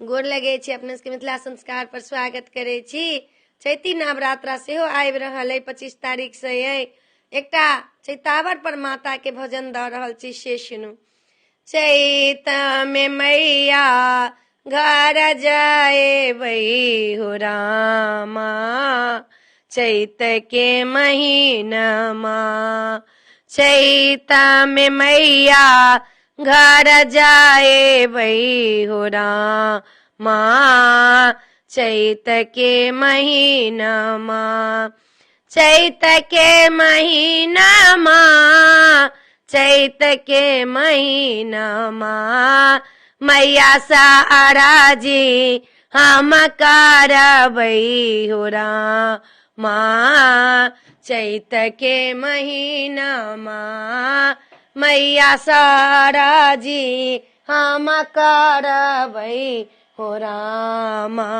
गोर लगे छी अपने सबके मिथिला संस्कार पर स्वागत करे छी। चैती नवरात्रा सेहो आबि रहल है 25 तारीख से है। एकटा चैतावर पर माता के भजन द रहल छी से सुनू। चैत में मैया घर जाए वही हो रामा, चैत के महीनमा चैत में मैया घर जाए वही हो रामा, चैत के महीनमा चैत के महीनमा चैत के महीनमा मैया साराजी हम करबै हो रामा, चैत के महीनमा मैया साराजी हम करबै हो रामा,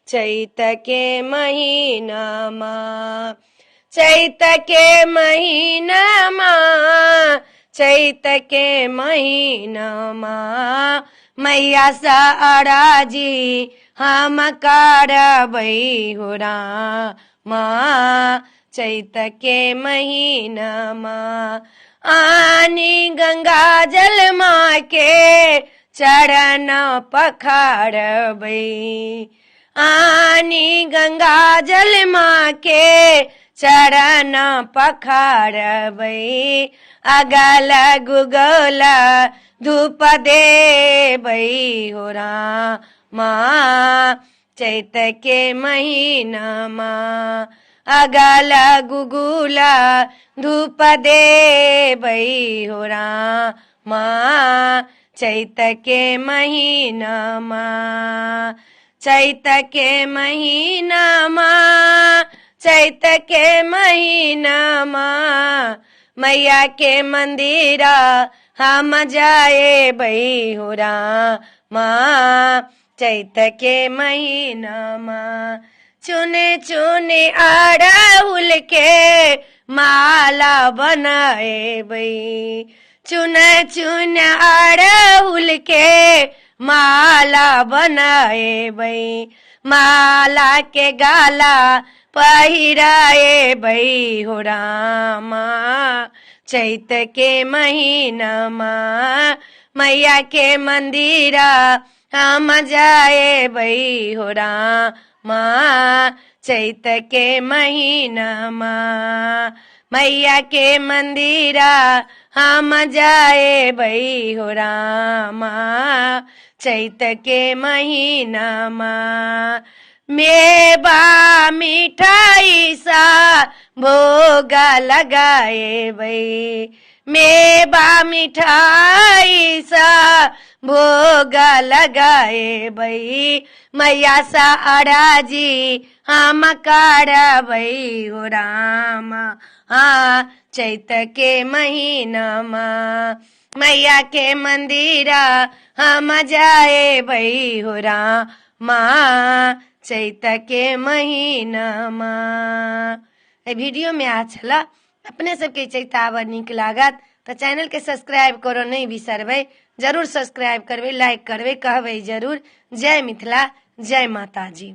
चैत के महीनमा चैत के महीनमा चैत के महीनमा मैया साराजी हम करबै हो रामा, चैत के महीनमा आनी गंगा जल माँ के चरण पखारबै, आनी गंगा जल माँ के चरण पखारबै, अगल गुगल धूप देबै हो रामा, चैत के महीनमा अगल गुगुल धूप देबै हो रामा, चैत के महीनमा चैत के महीनमा चैत के महीनमा मैया के मंदिरा हम जाएबै हो रामा, चैत के महीनमा चुने चुने अड़हुल के माला बनाएबै, चुने चुने अड़हुल के माला बनाएबै, माला के गाला पहिराएबै हो रामा, चैत के महीनमा मैया के मंदिरा हम जाएबै हो रामा, चैत के महीनमा मैया के मंदिरा हम जाएबै हो रामा, चैत के महीनमा मेवा मिठाई सा भोग लगाएबै, मेवा मिठाई सा भोग लगाएबै, मैया साराजी हम करबै हो रामा, चैत के महीनमा मैया के मंदिरा हम जाएबै हो रामा, चैत के महीनमा। वीडियो में अच्छा अपने सबके चैतावर नीक लागत तो चैनल के सब्सक्राइब करो नहीं बिसरबै, जरूर सब्सक्राइब करबै, लाइक करबै, कहबै जरूर। जय मिथिला, जय माता जी।